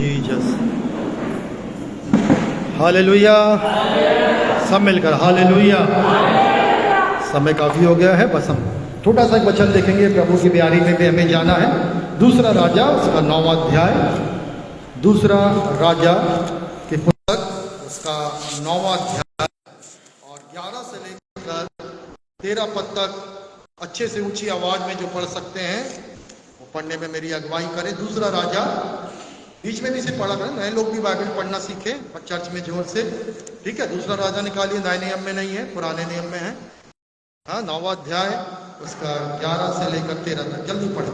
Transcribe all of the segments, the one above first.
Jesus, hallelujah. सब मिलकर hallelujah. समय काफी हो गया है, बस हम छोटा सा एक वचन देखेंगे। प्रभु की ब्यारी में भी हमें जाना है। दूसरा राजा उसका 9वां अध्याय, दूसरा राजा की पुस्तक उसका 9वां अध्याय और 11 से लेकर 13 पद तक अच्छे से ऊंची आवाज में जो पढ़ सकते हैं वो पढ़ने में मेरी अगुवाई करें। दूसरा राजा, बीच में भी से पढ़ा करें, नए लोग भी बाइबल पढ़ना सीखें चर्च में जोर से, ठीक है। दूसरा राजा निकालिए, नए नियम में नहीं है, पुराने नियम में है। हाँ, 9वां अध्याय उसका 11 से लेकर 13 तक, जल्दी पढ़े।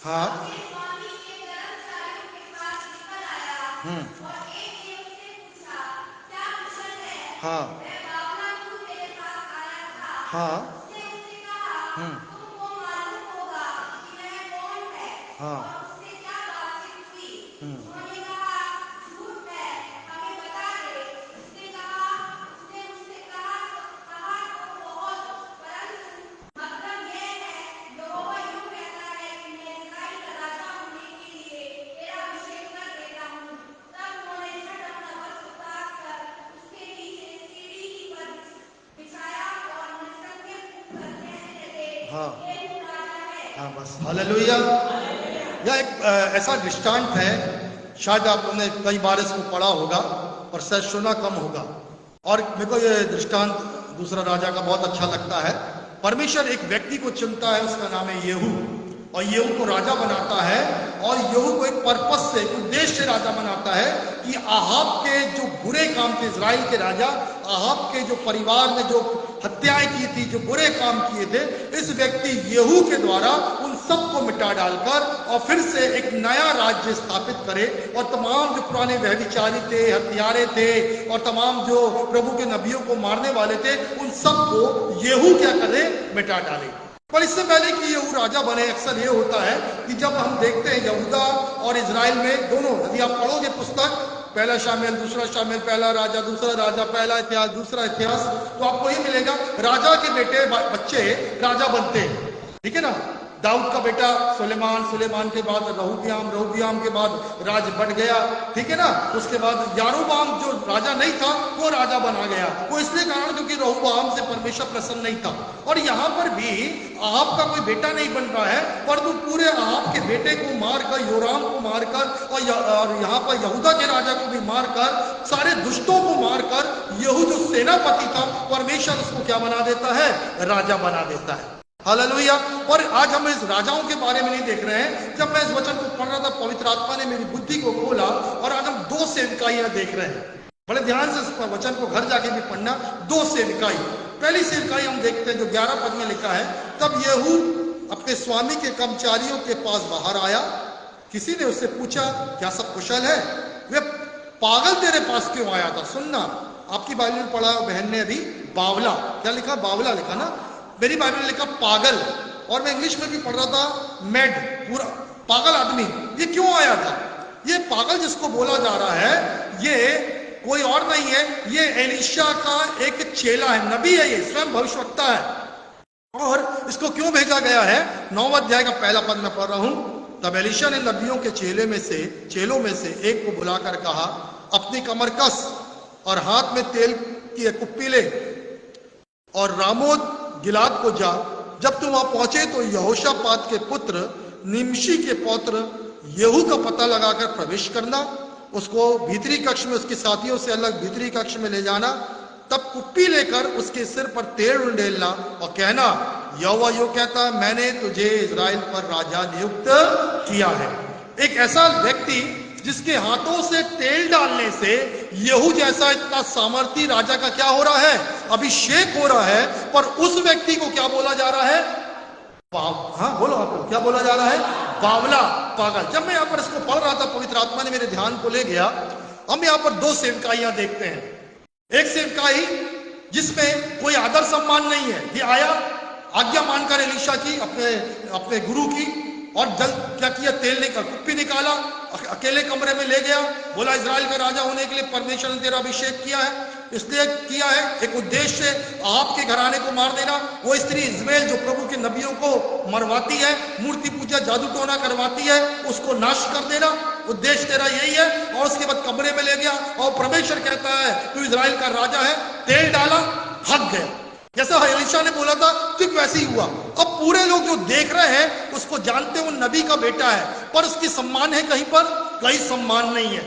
हाँ, हाँ, हाँ, हाँ, हाँ, हाँ, बस हालेलुया। यह एक ऐसा दृष्टांत है, शायद आपने कई बार इसको पढ़ा होगा और शायद सुना कम होगा। और मेरे को ये दृष्टांत दूसरा राजा का बहुत अच्छा लगता है। परमेश्वर एक व्यक्ति को चुनता है, उसका नाम है येहू, और येहू को राजा बनाता है। और येहू को एक पर्पस से, एक उद्देश्य से राजा बनाता है कि आहाब के जो बुरे काम थे, इजराइल के राजा आहाब के जो परिवार ने जो हत्याएं की थी, जो बुरे काम किए थे, इस व्यक्ति येहू के द्वारा उन सबको मिटा डालकर और फिर से एक नया राज्य स्थापित करे। और तमाम जो पुराने व्यभिचारी थे, हत्यारे थे और तमाम जो प्रभु के नबियों को मारने वाले थे, उन सबको येहू क्या करे, मिटा डाले। पर इससे पहले कि येहू राजा बने, अक्सर ये होता है कि जब हम देखते हैं यहूदा और इजराइल में दोनों, यदि आप पढ़ोगे पुस्तक पहला शामिल, दूसरा शामिल, पहला राजा, दूसरा राजा, पहला इतिहास, दूसरा इतिहास, तो आपको ये मिलेगा राजा के बेटे बच्चे राजा बनते हैं, ठीक है ना। दाऊद का बेटा सुलेमान, सुलेमान के बाद रहोबियाम, रहोबियाम के बाद राज बढ़ गया, ठीक है ना। उसके बाद यारोबाम जो राजा नहीं था वो राजा बना गया। वो इसलिए कारण क्योंकि रहोबाम से परमेश्वर प्रसन्न नहीं था। और यहाँ पर भी आहाब का कोई बेटा नहीं बन रहा है, परंतु पूरे आहाब के बेटे को मारकर, योराम को मारकर और यहाँ पर यहूदा के राजा को भी मारकर, सारे दुष्टों को मारकर येहू जो सेनापति था, परमेश्वर उसको क्या बना देता है, राजा बना देता है। हालेलुया। और आज हम इस राजाओं के बारे में नहीं देख रहे हैं। जब मैं इस वचन को पढ़ रहा था, पवित्र आत्मा ने मेरी बुद्धि को खोला और आज हम 2 सेवकाइयां देख रहे हैं। बड़े ध्यान से इस वचन को घर जाके भी पढ़ना। 2 सेवकाई। पहली सेवकाई हम देखते हैं जो 11 पद में लिखा है, तब येहू अपने स्वामी के कर्मचारियों के पास बाहर आया। किसी ने उससे पूछा, क्या सब कुशल है? वे पागल तेरे पास क्यों आया था? सुनना, आपकी बाइबल में पढ़ा बहन ने अभी, बावला, क्या लिखा, बावला लिखा ना, मेरी बाइबल में लिखा पागल। और मैं इंग्लिश में भी पढ़ रहा था मैड, पूरा पागल आदमी। ये क्यों आया था? ये पागल जिसको बोला जा रहा है, ये कोई और नहीं है, ये एलीशा का एक चेला है, नबी है, ये स्वयं भविष्यवक्ता है। और इसको क्यों भेजा गया है? 9वां अध्याय का पहला पद में पढ़ रहा हूं। तब एलीशा ने नबियों के चेलों में से एक को बुलाकर कहा, अपनी कमर कस और हाथ में तेल की एक कुप्पी ले और रामोत गिलाद को जा। जब तुम वहां पहुंचे तो यहोशापात के पुत्र निमशी के पौत्र येहू का पता लगाकर प्रवेश करना। उसको भीतरी कक्ष में उसके साथियों से अलग भीतरी कक्ष में ले जाना। तब कुप्पी लेकर उसके सिर पर तेल उंडेलना और कहना, यहोवा यो कहता, मैंने तुझे इजराइल पर राजा नियुक्त किया है। एक ऐसा व्यक्ति जिसके हाथों से तेल डालने से येहू जैसा इतना सामर्थी राजा का क्या हो रहा है, अभिषेक हो रहा है। पर उस व्यक्ति को क्या बोला जा रहा है? हाँ बोलो, आपको क्या बोला जा रहा है? बावला, पागल। जब मैं यहाँ पर इसको पढ़ रहा था, पवित्र आत्मा ने मेरे ध्यान को ले गया। हम यहाँ पर 2 सेवकाइयां देखते हैं। एक सेवकाई जिसमें कोई आदर सम्मान नहीं है, ये आया आज्ञा मानकर एलीशा की, अपने गुरु की, और जल क्या किया, तेल निकाल, कुप्पी निकाला, अकेले कमरे में ले गया, बोला इजराइल का राजा होने के लिए परमेश्वर ने तेरा अभिषेक किया है। इसलिए किया है, एक उद्देश्य है आपके घराने को मार देना। वो स्त्री इजमेल जो प्रभु के नबियों को मरवाती है, मूर्ति पूजा जादू टोना करवाती है, उसको नाश कर देना, उद्देश्य तेरा यही है। और उसके बाद कमरे में ले गया और परमेश्वर कहता है तू इजराइल का राजा है, तेल डाला, भाग गया। जैसा एलीशा ने बोला था ठीक वैसे ही हुआ। अब पूरे लोग जो देख रहे हैं उसको जानते वो नबी का बेटा है, पर उसकी सम्मान है कहीं पर, कहीं सम्मान नहीं है।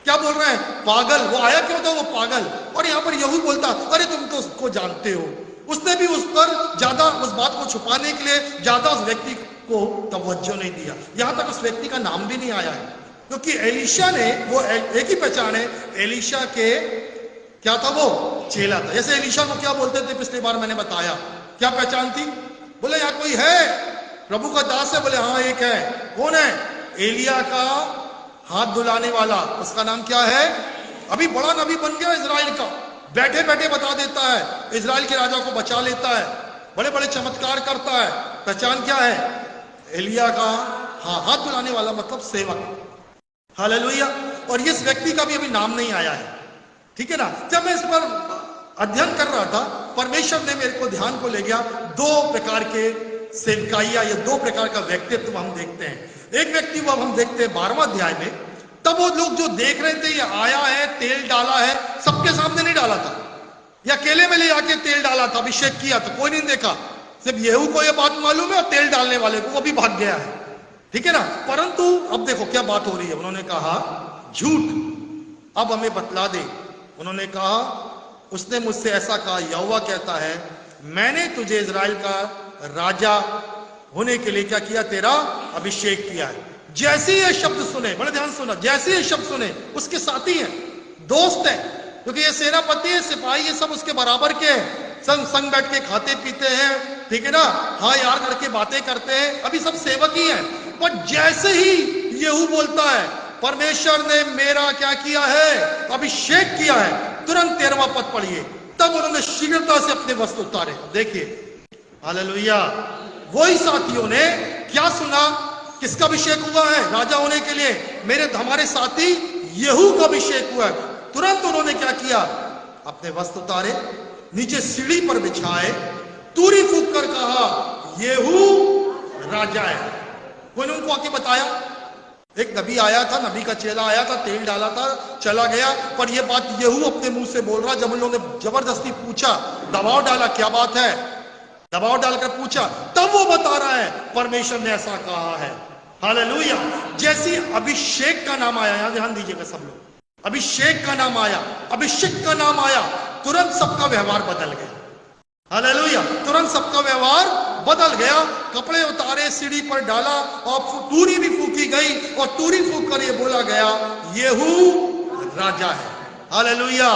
क्या बोल रहे हैं? पागल। वो आया क्यों था? वो पागल। और यहाँ पर यहू बोलता अरे तुम तो उसको जानते हो। उसने भी उस पर ज्यादा, उस बात को छुपाने के लिए ज्यादा उस व्यक्ति को तवज्जो नहीं दिया। यहां तक उस व्यक्ति का नाम भी नहीं आया है, क्योंकि एलीशा ने, वो एक ही पहचान है, एलीशा के क्या था? वो चेला था। जैसे एलीशा को क्या बोलते थे पिछली बार मैंने बताया, क्या पहचान थी? बोले यहाँ कोई है, प्रभु का दास है। बोले हाँ एक है। कौन है? एलिया का हाथ धुलाने वाला। उसका नाम क्या है? अभी बड़ा नबी बन गया इजराइल का, बैठे बैठे बता देता है, इजराइल के राजा को बचा लेता है, बड़े बड़े चमत्कार करता है। पहचान क्या है? एलिया का हाथ धुलाने वाला, मतलब सेवक। हालेलुया। और इस व्यक्ति का भी अभी नाम नहीं आया है, ठीक है ना। जब मैं इस पर अध्ययन कर रहा था, परमेश्वर ने मेरे को ध्यान को ले गया, दो प्रकार के सेवकाइया या दो प्रकार का व्यक्तित्व हम देखते हैं। एक व्यक्ति वो हम देखते हैं 12वां अध्याय में। तब वो लोग जो देख रहे थे ये आया है, तेल डाला है, सबके सामने नहीं डाला था, या अकेले में ले आके तेल डाला था, अभिषेक किया था, कोई नहीं देखा। सिर्फ यहू को ये बात मालूम है और तेल डालने वाले को, वो भी भाग गया है, ठीक है ना। परंतु अब देखो क्या बात हो रही है। उन्होंने कहा झूठ, अब हमें बतला दे। उन्होंने कहा उसने मुझसे ऐसा कहा, यहोवा कहता है मैंने तुझे इजराइल का राजा होने के लिए क्या किया? तेरा अभिषेक किया है। जैसे ये शब्द सुने, बड़े ध्यान सुना, जैसे ये शब्द सुने, उसके साथी हैं, दोस्त हैं, क्योंकि ये सेनापति है, सिपाही, ये सब उसके बराबर के हैं, संग संग बैठ के खाते पीते हैं, ठीक है ना, हाँ यार करके बातें करते हैं, अभी सब सेवक ही हैं। पर जैसे ही यहू बोलता है परमेश्वर ने मेरा क्या किया है? अभिषेक किया है, तुरंत 13वां पद पढ़िए, तब उन्होंने शीघ्रता से अपने वस्त्र उतारे। देखिए हालेलुया। वही साथियों ने क्या सुना? किसका अभिषेक हुआ है राजा होने के लिए? मेरे हमारे साथी यहू का अभिषेक हुआ है। तुरंत उन्होंने क्या किया? अपने वस्त्र उतारे, नीचे सीढ़ी पर बिछाए, तूरी फूंक कर कहा यहू राजा है। कोई ने उनको आके बताया? एक नबी आया था, नबी का चेला आया था, तेल डाला था, चला गया। पर यह बात यहू अपने मुंह से बोल रहा। जब उन लोगों ने जबरदस्ती पूछा, दबाव डाला, क्या बात है, दबाव डालकर पूछा, तब वो बता रहा है परमेश्वर ने ऐसा कहा है। हालेलुया। जैसे अभिषेक का नाम आया, यहां ध्यान दीजिएगा सब लोग, अभिषेक का नाम आया, अभिषेक का नाम आया, तुरंत सबका व्यवहार बदल गया। हालेलुया। तुरंत सबका व्यवहार बदल गया। कपड़े उतारे, सीढ़ी पर डाला और तूरी भी फूकी गई, और तूरी फूक कर ये बोला गया यहू राजा है। हालेलुया।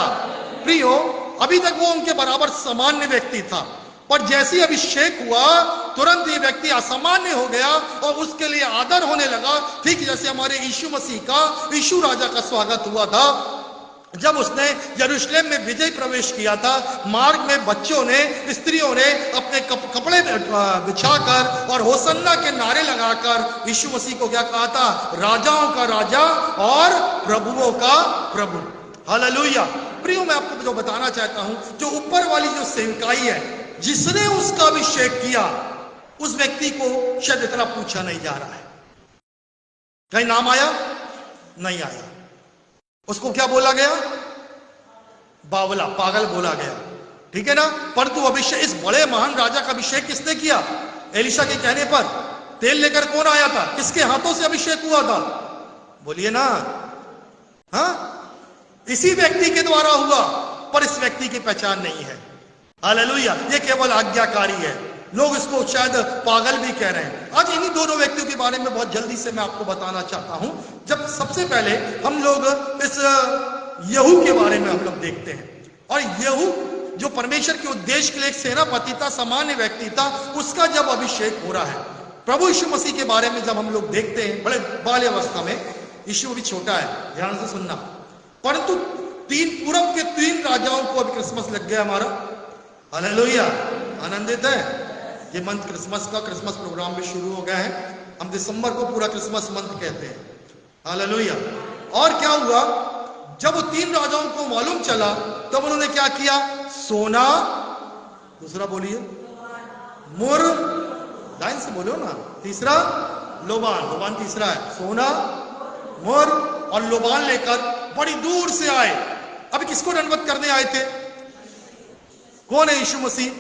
प्रियो, अभी तक वो उनके बराबर सामान्य व्यक्ति था, पर जैसे अभिषेक हुआ तुरंत ये व्यक्ति असामान्य हो गया और उसके लिए आदर होने लगा। ठीक जैसे हमारे यीशु मसीह का, यीशु राजा का स्वागत हुआ था जब उसने यरूशलेम में विजय प्रवेश किया था। मार्ग में बच्चों ने, स्त्रियों ने अपने कपड़े बिछाकर और होसन्ना के नारे लगाकर यीशु मसीह को क्या कहा था? राजाओं का राजा और प्रभुओं का प्रभु। हालेलुया। प्रियो, मैं आपको जो बताना चाहता हूं, जो ऊपर वाली जो सेवकाई है, जिसने उसका अभिषेक किया, उस व्यक्ति को शायद इतना पूछा नहीं जा रहा है। कहीं नाम आया? नहीं आया। उसको क्या बोला गया? बावला, पागल बोला गया, ठीक है ना। परंतु अभिषेक, इस बड़े महान राजा का अभिषेक किसने किया? एलीशा के कहने पर। तेल लेकर कौन आया था? किसके हाथों से अभिषेक हुआ था? बोलिए ना। हाँ, इसी व्यक्ति के द्वारा हुआ, पर इस व्यक्ति की पहचान नहीं है। हालेलुया। ये केवल आज्ञाकारी है। लोग इसको शायद पागल भी कह रहे हैं। आज इन्हीं दोनों व्यक्तियों के बारे में बहुत जल्दी से मैं आपको बताना चाहता हूं। जब सबसे पहले हम लोग इस यहू के बारे में हम लोग देखते हैं, और यहू जो परमेश्वर के उद्देश्य के लिए एक सेनापति था, सामान्य व्यक्ति था, उसका जब अभिषेक हो रहा है, प्रभु यीशु मसीह के बारे में जब हम लोग देखते हैं, बड़े बाल्यावस्था में, यीशु भी छोटा है, ध्यान से सुनना, परंतु पूरब के 3 राजाओं को अभी क्रिसमस लग गया हमारा। हालेलुया। आनंदित है? ये मंथ क्रिसमस का, क्रिसमस प्रोग्राम भी शुरू हो गया है। हम दिसंबर को पूरा क्रिसमस मंथ कहते हैं। हालेलुया। और क्या हुआ? जब वो 3 राजाओं को मालूम चला तब उन्होंने क्या किया? सोना, दूसरा बोलिए, मुर, लाइन से बोलो ना, तीसरा लोबान, लोबान तीसरा है, सोना, मुर और लोबान लेकर बड़ी दूर से आए। अभी किसको दंडवत करने आए थे? कौन है यीशु मसीह?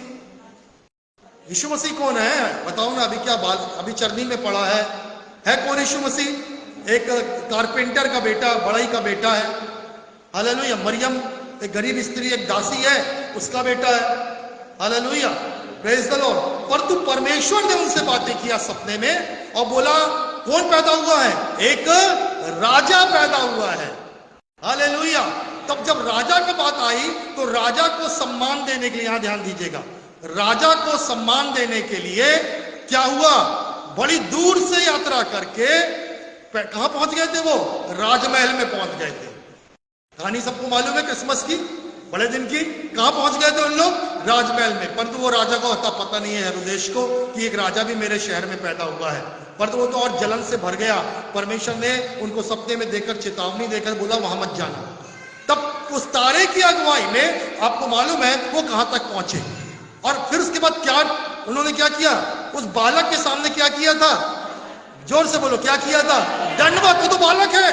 यीशु मसीह कौन है बताओ ना? अभी क्या बात, अभी चरनी में पड़ा है कौन यीशु मसीह? एक कारपेंटर का बेटा, बड़ाई का बेटा है। हालेलुया। मरियम एक गरीब स्त्री, एक दासी है, उसका बेटा है। Hallelujah, praise the Lord. परंतु परमेश्वर ने उनसे बातें किया सपने में और बोला कौन पैदा हुआ है? एक राजा पैदा हुआ है। हालेलुया। तब जब राजा की बात आई तो राजा को सम्मान देने के लिए, यहां ध्यान दीजिएगा, राजा को सम्मान देने के लिए क्या हुआ? बड़ी दूर से यात्रा करके कहां पहुंच गए थे? वो राजमहल में पहुंच गए थे। कहानी सबको मालूम है क्रिसमस की, बड़े दिन की। कहां पहुंच गए थे उन लोग? राजमहल में। परंतु वो राजा को होता पता नहीं है हेरोदेश को कि एक राजा भी मेरे शहर में पैदा हुआ है। परंतु वो तो और जलन से भर गया। परमेश्वर ने उनको सपने में देकर चेतावनी देकर बोला वहां मत जाना। तब उस तारे की अगुवाई में आपको मालूम है वो कहां तक पहुंचे। और फिर उसके बाद क्या उन्होंने क्या किया? उस बालक के सामने क्या किया था? जोर से बोलो, क्या किया था? दंडवत। वो तो बालक है,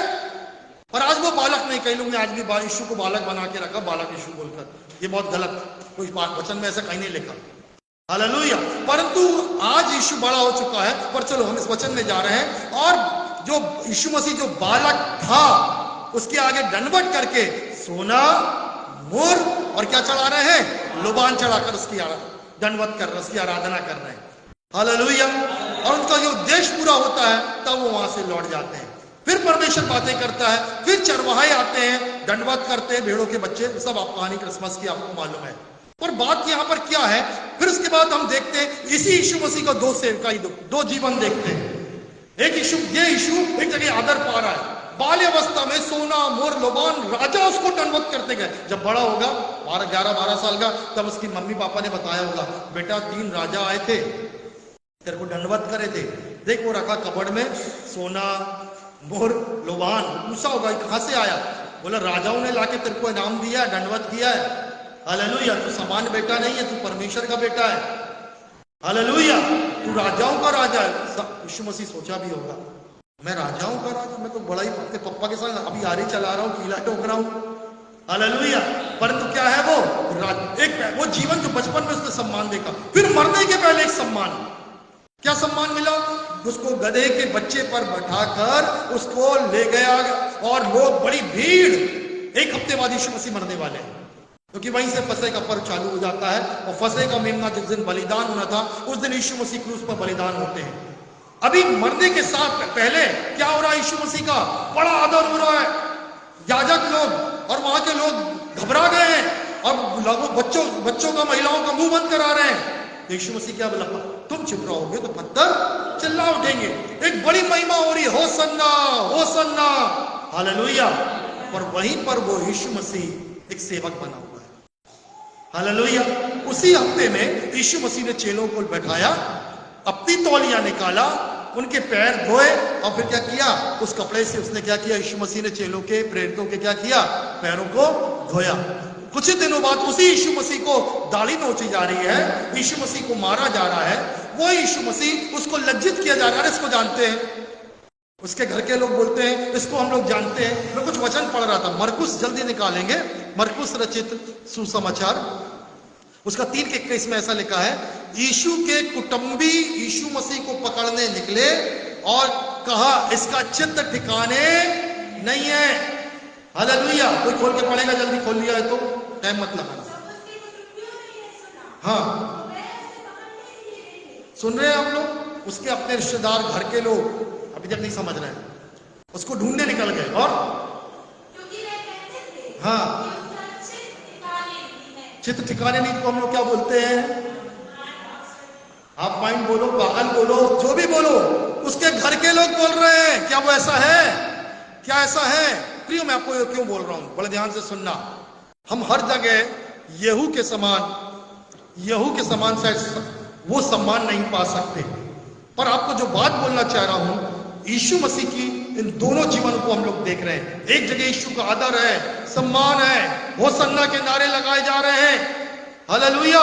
और आज वो बालक नहीं। कई लोग ने आज भी यीशु को बालक बना के रखा, बालक यीशु बोलकर। ये बहुत गलत, कोई वचन में ऐसा कहीं नहीं लिखा। हालेलुया। परंतु आज यीशु बड़ा हो चुका है। पर चलो हम इस वचन में जा रहे हैं। और जो यीशु मसीह जो बालक था उसके आगे दंडवत करके सोना, मुर और क्या चढ़ा रहे हैं? लोबान चढ़ाकर उसकी दंडवत कर रहे हैं, उसकी आराधना कर रहे हैं। हालेलुया। और उनका जो उद्देश्य पूरा होता है तब वो वहां से लौट जाते हैं। फिर परमेश्वर बातें करता है, फिर चरवाहे आते हैं, दंडवत करते हैं, भेड़ों के बच्चे, सब आप कहानी क्रिसमस की आपको मालूम है। पर बात यहां पर क्या है? फिर उसके बाद हम देखते हैं इसी यीशु मसीह का दो सेवकाई, दो जीवन देखते हैं। एक यीशु, ये यीशु एक जगह आदर पा रहा है। बाल्यावस्था में सोना, मोर, लोबान, राजा उसको दंडवत करते गए। जब बड़ा होगा 11-12 साल का, तब उसकी मम्मी पापा ने बताया होगा, बेटा 3 राजा आए थे, तेरे को दंडवत करे थे, देख वो रखा कबड़ में सोना, मोर, लोबान। पूछा होगा कहां से आया? बोला राजाओं ने लाके तेरे को इनाम दिया, दंडवत किया है। हालेलुया। तू सामान्य बेटा नहीं है, तू परमेश्वर का बेटा है। हालेलुया। तू राजाओं का राजा है। यीशु मसीह सोचा भी होगा, मैं राजाओं का राजा, मैं तो बड़ा ही अपने पप्पा के साथ अभी आरी चला रहा हूँ, कीला ठोक रहा हूँ। हालेलुया। परंतु क्या है वो वो जीवन जो बचपन में उसने सम्मान देखा। फिर मरने के पहले एक सम्मान, क्या सम्मान मिला? उसको गधे के बच्चे पर बैठाकर उसको ले गया और लोग, बड़ी भीड़। 1 हफ्ते बाद यीशु मसीह मरने वाले हैं, क्योंकि वहीं से फसह का पर्व चालू हो जाता है। और फसह का मेमना जिस दिन बलिदान होना था उस दिन यीशु मसीह क्रूस पर बलिदान होते हैं। अभी मरने के साथ पहले क्या हो रहा है? यीशु मसीह का बड़ा आदर हो रहा है। याजक लोग और वहां के लोग घबरा गए हैं और लोगों, बच्चों का, महिलाओं का मुंह बंद करा रहे हैं। यीशु मसीह क्या बोला? तुम चुप रहोगे तो पत्थर चिल्ला उठेंगे। एक बड़ी महिमा हो रही है, होसन्ना होसन्ना, हालेलुया। और वहीं पर वो यीशु मसीह एक सेवक बना हुआ है। हालेलुया। उसी हफ्ते में यीशु मसीह ने चेलों को बैठाया, अपनी तौलिया निकाला, उनके पैर धोए और फिर क्या किया? उस कपड़े से उसने क्या किया? यीशु मसीह ने चेलों के, प्रेरितों के क्या किया? पैरों को धोया। कुछ ही दिनों बाद उसी यीशु मसीह को दाढ़ी नोची जा रही है, यीशु मसीह को मारा जा रहा है। वो यीशु मसीह, उसको लज्जित किया जा रहा है। इसको जानते हैं, उसके घर के लोग बोलते हैं इसको हम लोग जानते हैं। मैं कुछ वचन पढ़ रहा था, मरकुस जल्दी निकालेंगे, मरकुस रचित सुसमाचार, उसका 3:21 में ऐसा लिखा है, यीशु के कुटुंबी यीशु मसीह को पकड़ने निकले और कहा इसका चित्त ठिकाने नहीं है। हालेलुया। कोई खोल के पढ़ेगा, जल्दी खोल लिया है तो टाइम मत लगाना। हाँ, सुन रहे हैं आप लोग? उसके अपने रिश्तेदार, घर के लोग अभी तक नहीं समझ रहे हैं, उसको ढूंढने निकल गए। और हाँ, चित्त ठिकाने नहीं तो हम लोग क्या बोलते हैं? आप माइंड बोलो, पागल बोलो, जो भी बोलो, उसके घर के लोग बोल रहे हैं। क्या वो ऐसा है? क्या ऐसा है? प्रियो, मैं आपको क्यों बोल रहा हूं, बड़े ध्यान से सुनना। हम हर जगह यहू के समान शायद वो सम्मान नहीं पा सकते, पर आपको जो बात बोलना चाह रहा हूं, यीशु मसीह की इन दोनों जीवन को हम लोग देख रहे हैं। एक जगह यीशु का आदर है, सम्मान है, होसन्ना के नारे लगाए जा रहे हैं, हालेलुया।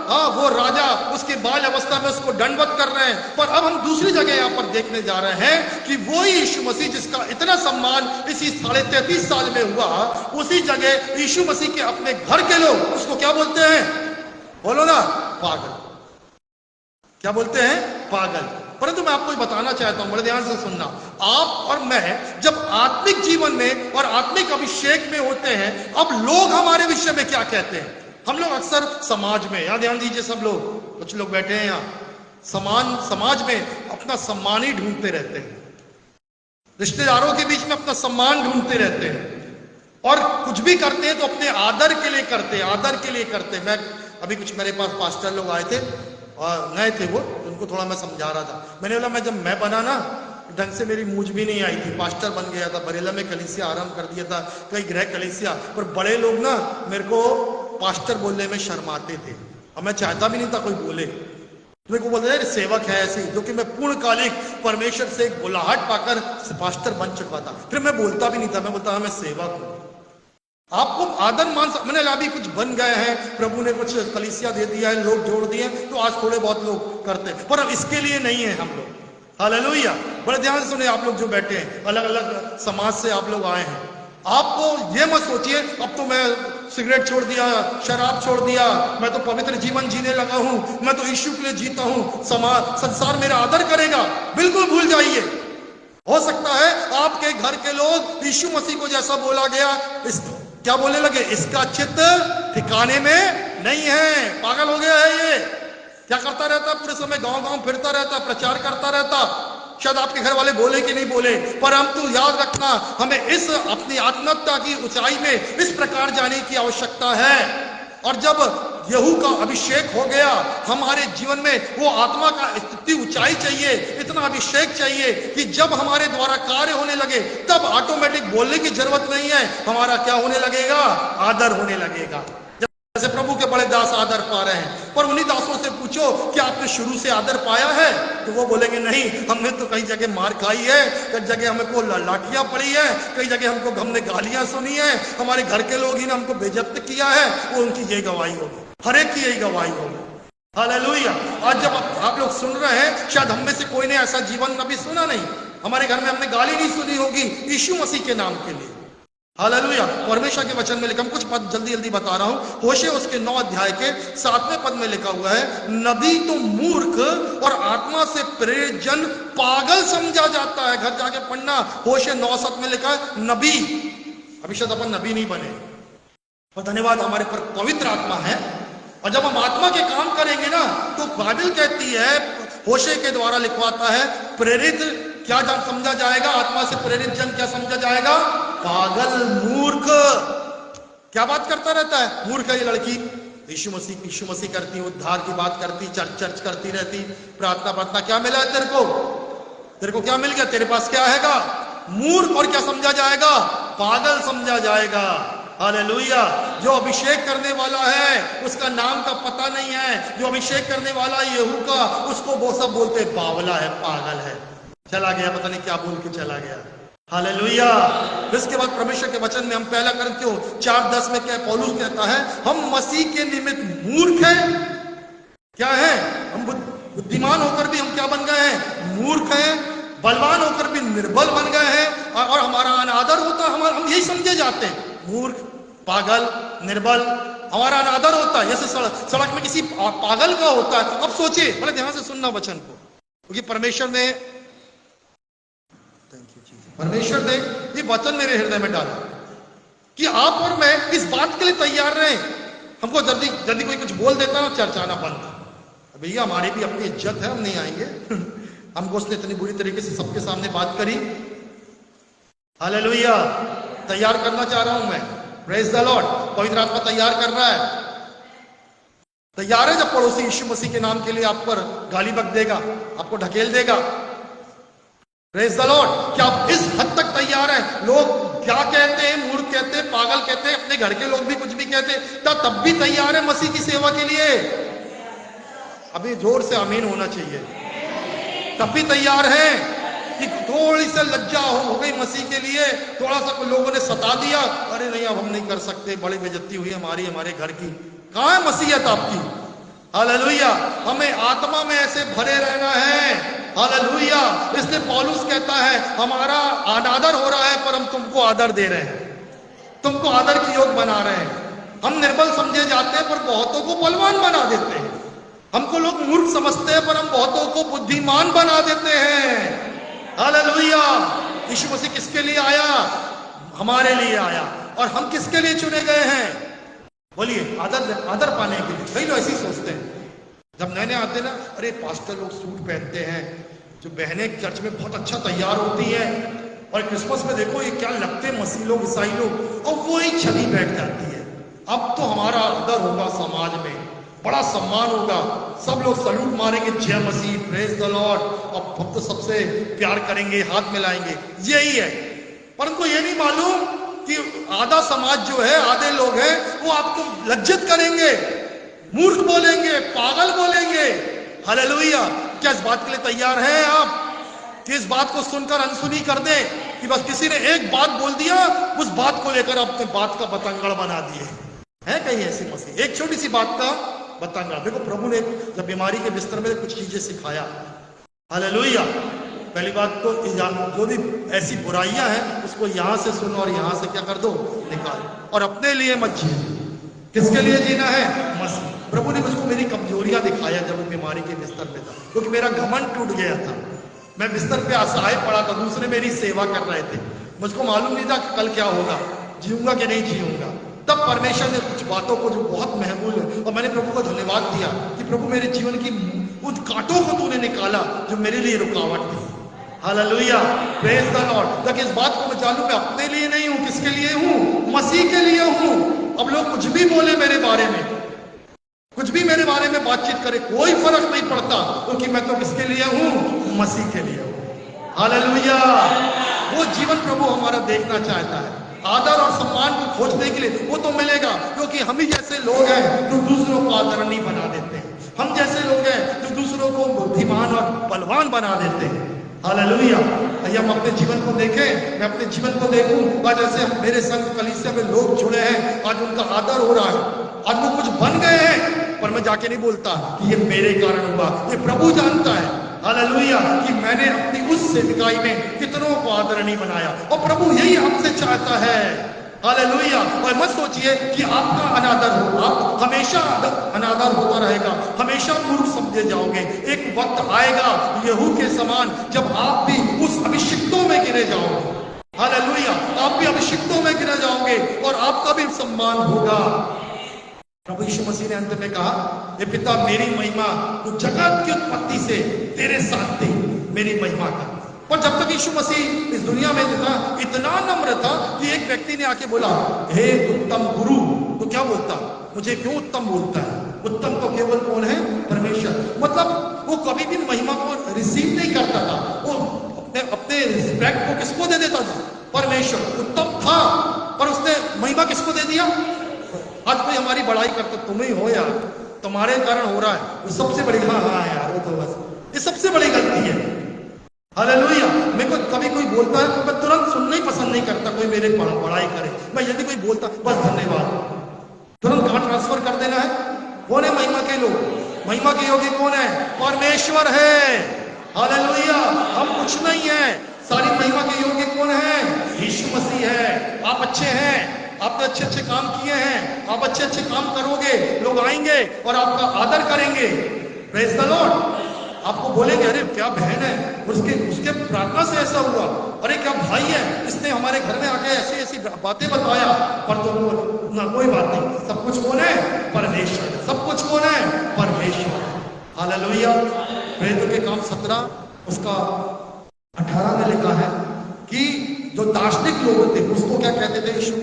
हाँ, वो राजा उसके बाल अवस्था में उसको दंडवत कर रहे हैं। पर अब हम दूसरी जगह यहाँ पर देखने जा रहे हैं कि वही यीशु मसीह जिसका इतना सम्मान इसी 33.5 साल में हुआ, उसी जगह यीशु मसीह के अपने घर के लोग उसको क्या बोलते हैं? बोलो ना, पागल। क्या बोलते हैं? पागल। परंतु मैं आपको बताना चाहता हूं, बड़े ध्यान से सुनना, आप और मैं जब आत्मिक जीवन में और आत्मिक अभिषेक में होते हैं, अब लोग हमारे विषय में क्या कहते हैं? हम लोग अक्सर समाज में, यहां ध्यान दीजिए, सब लोग, कुछ लोग बैठे हैं यहाँ, समाज में अपना सम्मान ही ढूंढते रहते हैं, रिश्तेदारों के बीच में अपना सम्मान ढूंढते रहते हैं, और कुछ भी करते हैं तो अपने आदर के लिए करते हैं, आदर के लिए करते हैं। मैं अभी कुछ मेरे पास पास्टर लोग आए थे और नए थे वो, उनको थोड़ा मैं समझा रहा था। मैंने बोला मैं जब मैं बना ना, ढंग से मेरी मूंछ भी नहीं आई थी, पास्टर बन गया था, बरेला में कलीसिया आरंभ कर दिया था, कई गृह कलीसिया, पर बड़े लोग ना मेरे को पास्टर बोलने में शर्माते थे और मैं चाहता भी नहीं था कोई बोले। मेरे को बोलते थे सेवक है ऐसे, जो कि मैं पूर्णकालिक परमेश्वर से एक बुलाहट पाकर पास्टर बन चुका था। फिर मैं बोलता भी नहीं था, मैं बोलता हाँ मैं सेवक हूं। आपको आदर मान, मैंने अभी कुछ बन गए हैं, प्रभु ने कुछ कलीसिया दे दिया है, लोग जोड़ दिए, तो आज थोड़े बहुत लोग करते हैं, पर अब इसके लिए नहीं है हम लोग। हालेलुया। बड़े ध्यान से सुने, आप लोग जो बैठे हैं, अलग अलग समाज से आप लोग आए हैं, आपको ये मत सोचिए अब तो मैं सिगरेट छोड़ दिया, शराब छोड़ दिया, मैं तो पवित्र जीवन जीने लगा हूं, मैं तो यीशु के लिए जीता हूं, समाज संसार मेरा आदर करेगा। बिल्कुल भूल जाइए। हो सकता है आपके घर के लोग यीशु मसीह को जैसा बोला गया, इस क्या बोलने लगे, इसका चित्त ठिकाने में नहीं है, पागल हो गया है ये, क्या करता रहता, पूरे समय गांव गांव फिरता रहता, प्रचार करता रहता। शायद आपके घर वाले बोले कि नहीं बोले, पर हम तो याद रखना, हमें इस अपनी आत्मकता की ऊंचाई में इस प्रकार जाने की आवश्यकता है। और जब यहू का अभिषेक हो गया हमारे जीवन में, वो आत्मा का इतनी ऊंचाई चाहिए, इतना अभिषेक चाहिए कि जब हमारे द्वारा कार्य होने लगे तब ऑटोमेटिक बोलने की जरूरत नहीं है, हमारा क्या होने लगेगा, आदर होने लगेगा। जैसे प्रभु के बड़े दास आदर पा रहे हैं, पर उन्हीं दासों से पूछो कि आपने शुरू से आदर पाया है, तो वो बोलेंगे नहीं, हमने तो कई जगह मार खाई है, कई जगह हमको लाठियां पड़ी है, कई जगह हमने गालियां सुनी है, हमारे घर के लोग ही ने हमको बेइज्जत किया है। वो उनकी यही गवाही होगी, हर एक की यही गवाही होगी। हालेलुया। आज जब आप लोग सुन रहे हैं, शायद हम में से कोई ने ऐसा जीवन कभी सुना नहीं, हमारे घर में हमने गाली नहीं सुनी होगी यीशु मसीह के नाम के लिए। हालेलुया। परमेश्वर के वचन में लिखा, कुछ पद जल्दी जल्दी बता रहा हूं। होशे उसके 9 अध्याय के 7वें पद में लिखा हुआ है, नबी तो मूर्ख और आत्मा से प्रेरित जन पागल समझा जाता है। घर जाके पढ़ना, होशे 9:7 में लिखा है नबी। अभी शायद अपन नबी नहीं बने, पर धन्यवाद हमारे पर पवित्र आत्मा है, और जब हम आत्मा के काम करेंगे ना, तो बाइबल कहती है, होशे के द्वारा लिखवाता है, प्रेरित क्या समझा जाएगा, आत्मा से प्रेरित जन क्या समझा जाएगा, पागल, मूर्ख। क्या बात करता रहता है, मूर्ख है ये लड़की, यीशु मसीह करती, उद्धार की बात करती, चर्च करती रहती, प्रार्थना, क्या मिला है तेरे को क्या मिल गया, तेरे पास क्या हैगा, मूर्ख। और क्या समझा जाएगा, पागल समझा जाएगा। हालेलुया। जो अभिषेक करने वाला है उसका नाम का पता नहीं है, जो अभिषेक करने वाला यहू का, उसको वो सब बोलते बावला है, पागल है, चला गया, पता नहीं क्या बोल के चला गया। हालेलुया। इसके बाद परमेश्वर के वचन में हम पहला Corinthiयों 4:10 में क्या पौलुस कहता है, हम मसीह के निमित्त मूर्ख हैं। क्या है, हम बुद्धिमान होकर भी हम क्या बन गए हैं, मूर्ख हैं, बलवान होकर भी निर्बल बन गए हैं, और हमारा अनादर होता है, हम यही समझे जाते हैं, मूर्ख, पागल, निर्बल, हमारा अनादर होता है। जैसे सड़क में किसी पागल का होता है। अब सोचिए, बड़े ध्यान से सुनना वचन को, क्योंकि परमेश्वर ने ये वचन मेरे हृदय में डाला कि आप और मैं इस बात के लिए तैयार रहें। हमको जल्दी कोई कुछ बोल देता ना, चर्चाना बंद। भैया हमारी भी अपनी इज्जत है, हम नहीं आएंगे। हमको उसने इतनी बुरी तरीके से सबके सामने बात करी। हालेलुया। तैयार करना चाह रहा हूं मैं, प्रेज द लॉर्ड। पवित्र आत्मा तैयार कर रहा है, तैयार है। जब पड़ोसी यीशु मसीह के नाम के लिए आप पर गाली बक देगा, आपको ढकेल देगा, प्रेज द लॉर्ड, क्या आप इस हद तक तैयार हैं? लोग क्या कहते हैं, मूर्ख कहते हैं, पागल कहते हैं, अपने घर के लोग भी कुछ भी कहते हैं, तब भी तैयार है मसीह की सेवा के लिए? अभी जोर से आमीन होना चाहिए। तब भी तैयार हैं कि थोड़ी सी लज्जा हो गई मसीह के लिए, थोड़ा सा लोगों ने सता दिया, अरे नहीं अब हम नहीं कर सकते, बड़ी बेइज्जती हुई हमारी, हमारे घर की। कहाँ है मसीहत आपकी? हालेलुया। हमें आत्मा में ऐसे भरे रहना है। हालेलुया। इसलिए पौलुस कहता है हमारा अनादर हो रहा है पर हम तुमको आदर दे रहे हैं, तुमको आदर की योग बना रहे हैं। हम निर्बल समझे जाते हैं पर बहुतों को बलवान बना देते हैं। हमको लोग मूर्ख समझते हैं पर हम बहुतों को बुद्धिमान बना देते हैं। हालेलुया। यीशु मसीह किसके लिए आया? हमारे लिए आया। और हम किसके लिए चुने गए हैं? बोलिए, आदर पाने के लिए। कई लोग ऐसे ही सोचते हैं, जब नए नए आते ना, अरे पास्टर लोग सूट पहनते हैं, जो बहनें चर्च में बहुत अच्छा तैयार होती हैं, और क्रिसमस में देखो ये क्या लगते हैं मसीह लोग, ईसाई लोग, और वो ही छवि बैठ जाती है। अब तो हमारा आदर होगा, समाज में बड़ा सम्मान होगा, सब लोग सलूट मारेंगे, जय मसीह, प्रेज द लॉर्ड, और भक्त सबसे प्यार करेंगे, हाथ मिलाएंगे, यही है। परंतु ये नहीं मालूम कि आधा समाज जो है, आधे लोग हैं, वो आपको लज्जित करेंगे, मूर्ख बोलेंगे, पागल बोलेंगे। हालेलुया। क्या इस बात के लिए तैयार हैं आप कि इस बात को सुनकर अनसुनी कर दें कि बस किसी ने एक बात बोल दिया, उस बात को लेकर अपने बात का बतंगड़ बना दिए? है कहीं ऐसी मसीह? एक छोटी सी बात का बतंगड़। देखो, प्रभु ने जब बीमारी के बिस्तर में कुछ चीजें सिखाया। हालेलुया। पहली बात तो जो भी ऐसी बुराइयां हैं उसको यहां से सुनो और यहां से क्या कर दो, निकाल, और अपने लिए मत जियो। किसके लिए जीना है? मसीह। प्रभु ने मुझको मेरी कमजोरियां दिखाया जब मैं बीमारी के बिस्तर पे था, क्योंकि मेरा घमंड टूट गया था। मैं बिस्तर पे असहाय पड़ा था, दूसरे मेरी सेवा कर रहे थे, मुझको मालूम नहीं था कि कल क्या होगा, जीऊंगा कि नहीं जीऊंगा। तब परमेश्वर ने कुछ बातों को जो बहुत महमूल है, और मैंने प्रभु को धन्यवाद दिया कि प्रभु मेरे जीवन की उन कांटों को तूने निकाला जो मेरे लिए रुकावट थी। Hallelujah, praise the Lord. ताकि इस बात को मैं जानूं, मैं अपने लिए नहीं हूं, किसके लिए हूं? मसीह के लिए हूं। अब लोग कुछ भी बोले मेरे बारे में, कुछ भी मेरे बारे में बातचीत करे, कोई फर्क नहीं पड़ता, क्योंकि मैं तो किसके लिए हूं? मसीह के लिए हूं। हालेलुया। वो जीवन प्रभु हमारा देखना चाहता है। आदर और सम्मान को खोजने के लिए वो तो मिलेगा, क्योंकि हम ही जैसे लोग हैं जो दूसरों को आदरणीय बना देते हैं। हम जैसे लोग हैं जो दूसरों को बुद्धिमान और बलवान बना देते हैं। हालेलुया। आइए हम अपने जीवन को देखें, मैं अपने जीवन को देखूं। आज जैसे मेरे संग कलीसिया में लोग जुड़े हैं, आज उनका आदर हो रहा है, आज वो कुछ बन गए हैं, पर मैं जाके नहीं बोलता कि ये मेरे कारण हुआ, ये प्रभु जानता है। हालेलुया, कि मैंने अपनी उस सेविकाई में कितनों को आदरणीय बनाया, और प्रभु यही आपसे चाहता है। हालेलुया। और मत सोचिए कि आपका अनादर हो, आप हमेशा अनादर होता रहेगा, हमेशा मूर्ख समझे जाओगे। एक वक्त आएगा यहू के समान जब आप भी उस अभिषिक्तों में गिरे जाओगे। हालेलुया, आप भी अभिषिक्तों में गिरे जाओगे और आपका भी सम्मान होगा। प्रभु यीशु मसीह ने अंत में कहा, हे पिता, मेरी महिमा तो जगत की उत्पत्ति से तेरे साथ थी, मेरी महिमा का। पर जब तक यीशु मसीह इस दुनिया में था, इतना नम्र था कि एक व्यक्ति ने आके बोला, हे उत्तम गुरु। तो क्या बोलता? मुझे क्यों उत्तम बोलता है? उत्तम तो केवल कौन है? परमेश्वर। मतलब वो कभी भी महिमा को रिसीव नहीं करता था, वो अपने रिस्पेक्ट को किसको दे देता था? परमेश्वर। उत्तम था, पर उसने महिमा किसको दे दिया? आज कोई हमारी बड़ाई करता, तुम ही हो यार, तुम्हारे कारण हो रहा है, वो सबसे बड़ी, हाँ हाँ यार वो तो बस, ये सबसे बड़ी गलती है। हालेलुया। मेरे को कभी कोई बोलता है तो मैं तुरंत सुनना ही पसंद नहीं करता, कोई मेरे बड़ाई करे। मैं यदि कोई बोलता, बस धन्यवाद, तुरंत कहां ट्रांसफर कर देना है। कौन है महिमा के लोग? महिमा के योगी कौन है? परमेश्वर है। हालेलुया। हम कुछ नहीं है, सारी महिमा के योगी कौन है? यीशु मसीह है। आप अच्छे हैं, आपने अच्छे अच्छे काम किए हैं, आप अच्छे अच्छे काम करोगे, लोग आएंगे और आपका आदर करेंगे। Praise the Lord. आपको बोलेंगे, अरे क्या बहन है, उसके प्रार्थना से ऐसा हुआ, अरे क्या भाई है, इसने हमारे घर में आके ऐसी ऐसी बातें बताया। पर तो ना, कोई बात नहीं, सब कुछ कौन है? परमेश्वर। सब कुछ कौन है? परमेश्वर। हालेलुया। प्रेरितों के काम 17 उसका 18 में लिखा है कि जो दार्शनिक लोग थे उसको क्या कहते थे? यीशु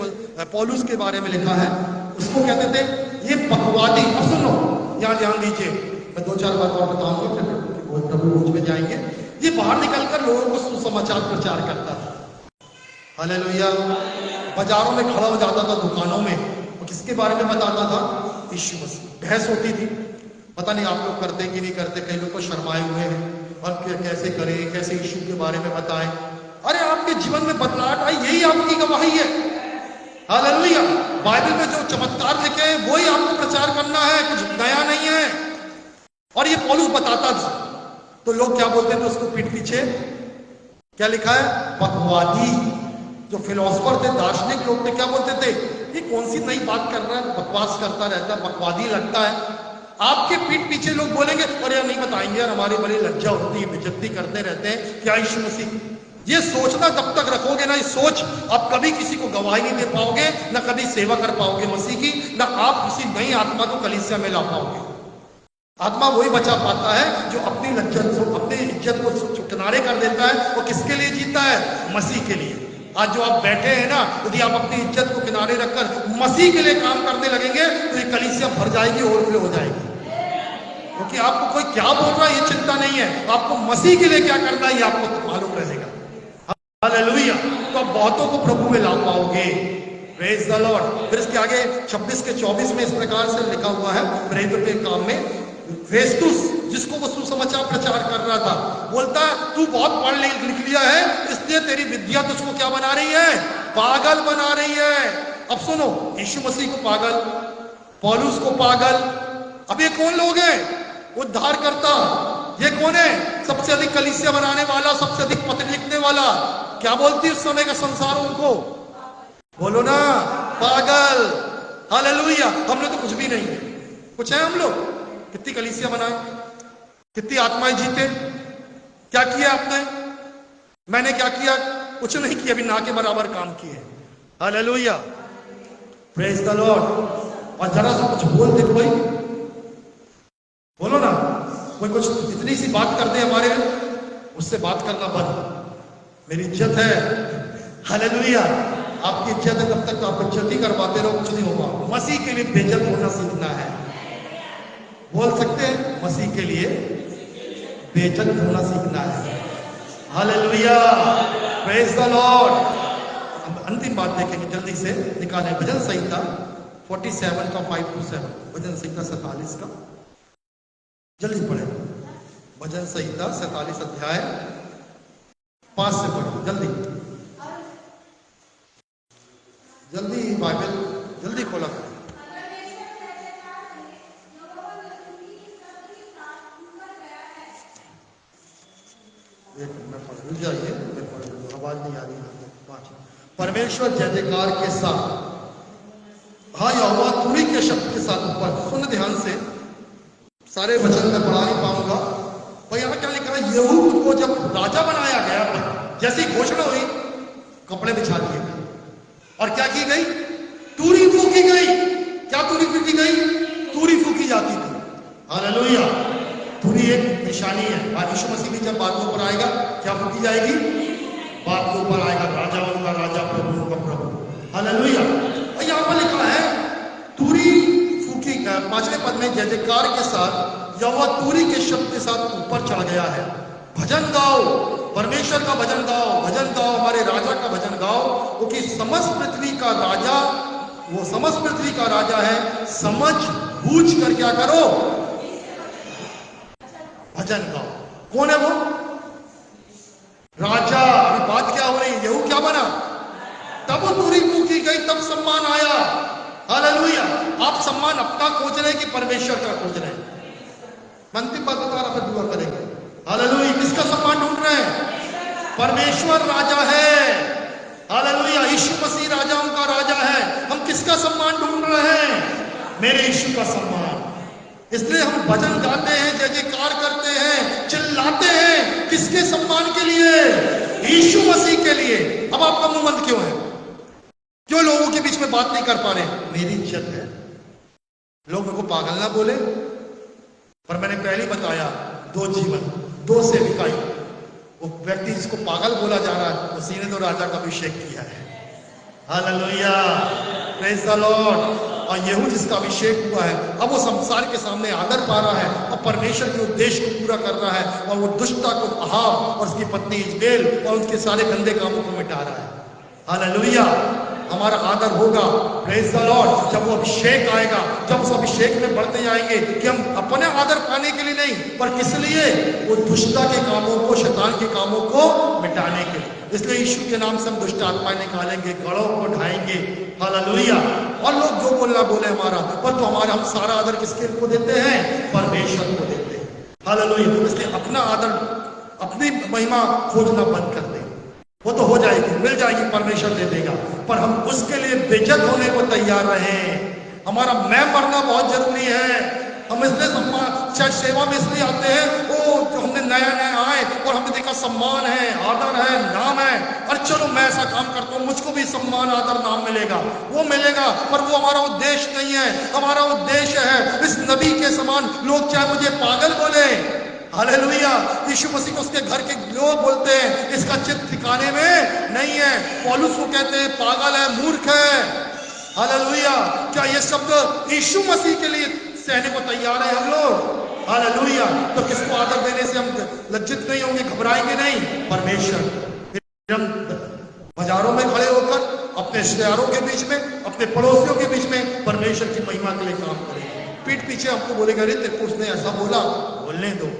पौलुस के बारे में लिखा है, उसको कहते थे ये बकवादी। अब सुनो, यहाँ ध्यान दीजिए, मैं 2-4 बात और बताऊंगा, फिर प्रभु भोज में जाएंगे। ये बाहर निकलकर लोगों को सुसमाचार प्रचार करता था। हालेलुया। बाजारों में खड़ा हो जाता था, दुकानों में, और किसके बारे में बताता था? यीशु मसीह। बहस होती थी, पता नहीं आप लोग करते कि नहीं करते, कई लोग को शर्माए हुए हैं। और कैसे करें, कैसे यीशु के बारे में बताएं। अरे आपके जीवन में बदलाव आई, यही आपकी गवाही है। हालेलुया। बाइबल में जो चमत्कार लिखे हैं वही आपको प्रचार करना है, कुछ नया नहीं है। और ये पौलुस बताता था, तो लोग क्या बोलते थे उसको पीठ पीछे, क्या लिखा है, बकवादी। जो फिलोसफर थे, दार्शनिक लोग थे, क्या बोलते थे, ये कौन सी नई बात कर रहा है, बकवास करता रहता है, बकवादी लगता है। आपके पीठ पीछे लोग बोलेंगे, और यार नहीं बताएंगे यार, हमारी बड़ी लज्जा होती है, बेइज्जती करते रहते हैं, क्या यीशु मसीह। ये सोचना जब तक रखोगे ना, ये सोच, आप कभी किसी को गवाही नहीं दे पाओगे, ना कभी सेवा कर पाओगे मसीह की, ना आप किसी नई आत्मा को कलीसिया में ला पाओगे। आत्मा वही बचा पाता है जो अपनी अपनी इज्जत को किनारे कर देता है। वो किसके लिए जीता है, मसीह के लिए। आज जो आप बैठे हैं ना, यदि आप अपनी इज्जत को किनारे रखकर मसीह के लिए काम करने लगेंगे तो ये कलीसिया भर जाएगी, ओवरफ्लो हो जाएगी। क्योंकि आपको कोई क्या बोल रहा है ये चिंता नहीं है, आपको मसीह के लिए क्या करना है ये आपको मालूम रहेगा। हालेलुया। तो आप बहुतों को प्रभु में ला पाओगे। Praise the Lord. फिर इसके आगे 26 के 24 में इस प्रकार से लिखा हुआ है, प्रेरितों के काम में फेस्तुस, जिसको वो सुसमाचार प्रचार कर रहा था, बोलता है तू बहुत पढ़ लिख लिया है, इसलिए तेरी विद्या तुझको क्या बना रही है, पागल बना रही है। अब सुनो, यीशु मसीह को पागल, पौलुस को पागल, अब ये कौन लोग हैं, उद्धार करता, ये कौन है, सबसे अधिक कलीसिया बनाने वाला, सबसे अधिक पत्र लिखने वाला। क्या बोलती उस समय का संसार उनको, बोलो ना, पागल। हालेलुया। हमने तो कुछ भी नहीं है, कुछ है हम लोग, कितनी कलीसिया बनाए, कितनी आत्माएं जीते, क्या किया आपने, मैंने क्या किया, कुछ नहीं किया, अभी ना के बराबर काम किए। हालेलुया। Praise the Lord. और जरा सा कुछ बोल दे कोई, बोलो ना, कोई कुछ इतनी सी बात कर दे हमारे, उससे बात करना बंद। मेरी इज्जत है, हालेलुया। आपकी इज्जत है, तब तक तो आप इज्जत ही करवाते रहो, कुछ नहीं होगा। मसीह के लिए बेइज्जत होना सीखना है। बोल सकते हैं, मसीह के लिए बेइज्जत होना सीखना है। हालेलुया। Praise the Lord. अब अंतिम बात देखेंगे, जल्दी से निकालें भजन संहिता 47 का 5 to 7, भजन संहिता 47 का, जल्दी पढ़े। भजन संहिता 47 अध्याय 5 से पढ़ो, जल्दी जल्दी, बाइबल जल्दी खोला करें। मैं पढ़ जाइए, मैं पढ़, आवाज नहीं आ रही है। 5, परमेश्वर जय जयकार के साथ, हाँ यहोवा तुरी के शब्द के साथ ऊपर। सुन ध्यान से, सारे वचन में पढ़ा नहीं पाऊंगा। और यहाँ क्या लिखा है, यहूद को जब राजा बनाया गया, जैसी घोषणा हुई, कपड़े बिछा दिए गए और क्या की गई, तूरी फूकी गई। क्या तूरी फूकी गई, तूरी फूकी जाती थी। हालेलुया। तूरी एक निशानी है। यीशु मसीह भी जब बात के ऊपर आएगा, क्या फूकी जाएगी, बात के ऊपर आएगा, राजाओं का राजा, प्रभुओं का प्रभु। हालेलुया। और यहाँ पर लिखा है तूरी फूकी, 5वें पद में, जय जयकार के साथ यहोवा तूरी के शब्द के साथ ऊपर चढ़ गया है। भजन गाओ, परमेश्वर का भजन गाओ, भजन गाओ, हमारे राजा का भजन गाओ, क्योंकि समस्त पृथ्वी का राजा, वो समस्त पृथ्वी का राजा है। समझ बूझ कर क्या करो, भजन गाओ। कौन है वो राजा? अभी बात क्या हो रही है, यहू क्या बना, तब वो तूरी फूकी गई, तब सम्मान आया। हालेलुया। आप सम्मान अपना खोज रहे हैं कि परमेश्वर का खोज रहे हैं? अंतिम बात बता रहा, फिर दुआ करेंगे। हालेलुया। किसका सम्मान ढूंढ रहे हैं? परमेश्वर राजा है। हालेलुया। यीशु मसीह राजाओं का राजा है। हम किसका सम्मान ढूंढ रहे हैं? मेरे यीशु का सम्मान। इसलिए हम भजन गाते हैं, जय जयकार करते हैं, चिल्लाते हैं, किसके सम्मान के लिए? यीशु मसीह के लिए। अब आपका मुंह बंद क्यों है? क्यों लोगों के बीच में बात नहीं कर पा रहे? मेरी इज्जत है, लोग मेरे को पागल ना बोले। पर मैंने पहले बताया, 2 जीवन, 2 सेविकाई। वो व्यक्ति जिसको पागल बोला जा रहा है, उसी ने तो राजा का अभिषेक किया है। हालेलुया। Praise the Lord. और यहू जिसका अभिषेक हुआ है, अब वो संसार के सामने आदर पा रहा है और परमेश्वर के उद्देश्य को पूरा कर रहा है, और वो दुष्टता को, अहाब और उसकी पत्नी इजबेल और उनके सारे गंदे कामों को मिटा रहा है। हालेलुया। हमारा आदर होगा। Praise the Lord. जब वो अभिषेक आएगा, जब उस अभिषेक में बढ़ते जाएंगे कि हम अपने आदर पाने के लिए नहीं, पर किस लिए? वो दुष्टता के कामों को, शैतान के कामों को मिटाने के लिए। इसलिए यीशु के नाम से हम दुष्ट आत्माएं निकालेंगे, गढ़ों को ढाएंगे। हालेलुया। और लोग जो बोलना बोले हमारा, पर तो हमारा हम सारा आदर किसके को देते हैं? परमेश्वर को देते हैं। हालेलुया। इसलिए अपना आदर, अपनी महिमा खोजना बंद कर दे। वो तो हो जाएगी, मिल जाएगी, परमेश्वर दे देगा, पर हम उसके लिए बेइज्जत होने को तैयार रहें। हमारा मैं मरना बहुत जरूरी है। हम इसलिए शायद सेवा में इसलिए आते हैं, ओ जो हमने नया नया आए और हमने देखा सम्मान है, आदर है, नाम है, और चलो मैं ऐसा काम करता हूँ, मुझको भी सम्मान, आदर, नाम मिलेगा, वो मिलेगा, पर वो हमारा उद्देश्य नहीं है। हमारा उद्देश्य है इस नबी के समान लोग चाहे मुझे पागल बोले, हालेलुया, यीशु मसीह को उसके घर के लोग बोलते हैं इसका चित्त ठिकाने में नहीं है। पौलुस को कहते हैं पागल है, मूर्ख है। हालेलुया। क्या ये शब्द यीशु मसीह के लिए सहने को तैयार है हम लोग? हालेलुया। तो किसको आदर देने से हम लज्जित नहीं होंगे, घबराएंगे नहीं? परमेश्वर। हम बाजारों में खड़े होकर अपने रिश्तेदारों के बीच में, अपने पड़ोसियों के बीच में परमेश्वर की महिमा के लिए काम करेंगे। पीठ पीछे हमको बोलेगा, अरे तेरे को उसने ऐसा बोला, बोलने दो।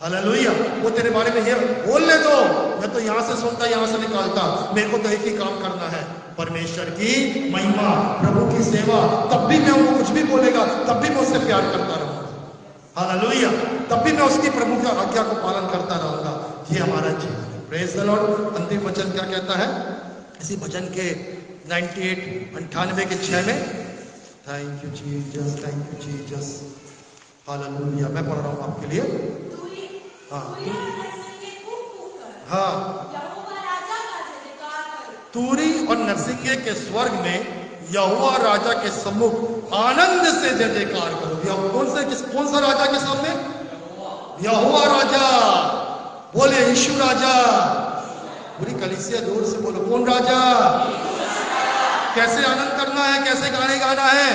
हालेलुया। वो तेरे बारे में ये बोलने दो, मैं तो यहां से सुनता, यहां से निकालता, मेरे को तो एक ही काम करना है, परमेश्वर की महिमा, प्रभु की सेवा। तब भी मैं उनको कुछ भी बोलेगा, तब भी मैं उससे प्यार करता रहूंगा। हालेलुया। तब भी मैं उसकी प्रभु की आज्ञा को पालन करता रहूंगा। ये हमारा जीवन है। Praise the Lord. अंतिम वचन क्या कहता है? इसी भजन के 98 के 6 में, thank you Jesus, thank you Jesus. Hallelujah. मैं पढ़ रहा हूं आपके लिए। हाँ हाँ। तूरी और नरसिंगे के स्वर्ग में यहोवा राजा के सम्मुख आनंद से जय जयकार करो। कौन सा राजा के सामने? यहोवा राजा। बोले यीशु राजा। पूरी कलीसिया जोर से बोलो, कौन राजा? कैसे आनंद करना है, कैसे गाने गाना है?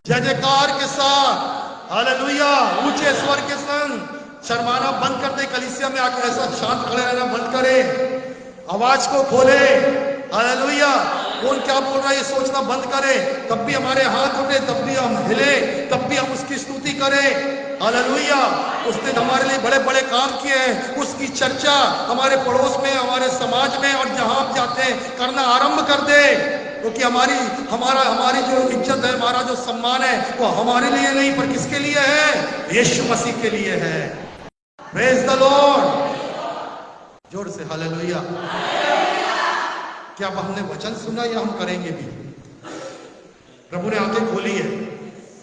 जय जयकार के साथ। हालेलुया। ऊंचे स्वर के संग। शर्माना बंद कर दे, कलीसिया में आकर ऐसा शांत खड़े रहना बंद करे, आवाज को खोले। हालेलुया। कौन क्या बोल रहा है ये सोचना बंद करे। तब भी हमारे हाथ उठे, तब भी हम हिले, तब भी हम उसकी स्तुति करें। हालेलुया। उसने हमारे लिए बड़े बड़े काम किए हैं, उसकी चर्चा हमारे पड़ोस में, हमारे समाज में और जहां हम जाते हैं करना आरंभ कर दे, क्योंकि हमारी जो इज्जत है, हमारा जो सम्मान है, वो हमारे लिए नहीं, पर किसके लिए है? यीशु मसीह के लिए है। Praise the Lord. जोर से हालेलुया। क्या अब हमने वचन सुना या हम करेंगे भी? प्रभु ने आंखें खोली है।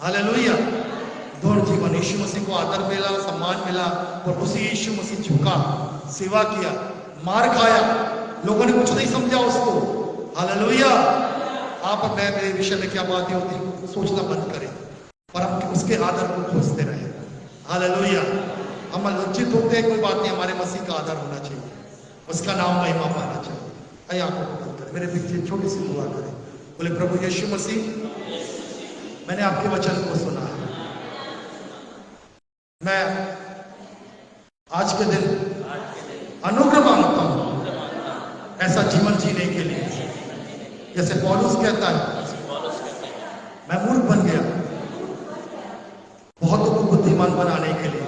हालेलुया। दौड़ जीवन, यीशु मसीह को आदर मिला, सम्मान मिला, और उसी यीशु मसीह झुका, सेवा किया, मार खाया, लोगों ने कुछ नहीं समझा उसको। हालेलुया। आप और मैं मेरे विषय में क्या बातें होती सोचना बंद करें, पर हम उसके आदर को खोजते रहे। हालेलुया। हम लज्जित होते हैं, कोई बात नहीं, हमारे मसीह का आदर होना चाहिए, उसका नाम महिमा पाना चाहिए। आइए आंखों को बंद करें, मेरे पीछे छोटी सी दुआ करें। बोले प्रभु यीशु मसीह, मैंने आपके वचन को सुना है, मैं आज के दिन अनुग्रह मांगता हूं ऐसा जीवन जीने के लिए। जैसे पौलुस कहता है, मैं मूर्ख बन गया बहुतों को बुद्धिमान बनाने के लिए।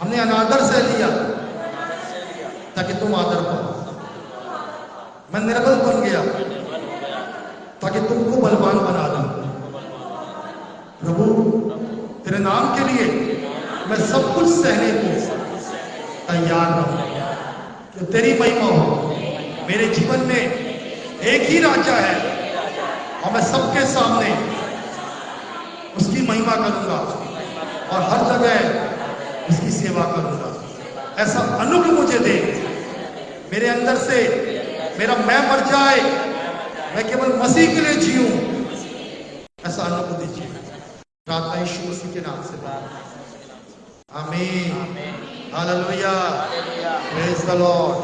हमने अनादर से लिया ताकि तुम आदर पाओ। मैं निर्बल बन गया ताकि तुमको बलवान बना दूं। प्रभु तेरे नाम के लिए मैं सब कुछ सहने को तैयार हूं, कि तेरी महिमा हो। मेरे जीवन में एक ही राजा है और मैं सबके सामने उसकी महिमा करूंगा और हर जगह उसकी सेवा करूंगा। ऐसा अनुग्रह मुझे दे, मेरे अंदर से मेरा मैं मर जाए, मैं केवल मसीह के लिए जीऊं, ऐसा अनुग्रह दीजिए। प्रार्थना यीशु मसीह के नाम से। आमीन। हालेलुया। Praise the Lord.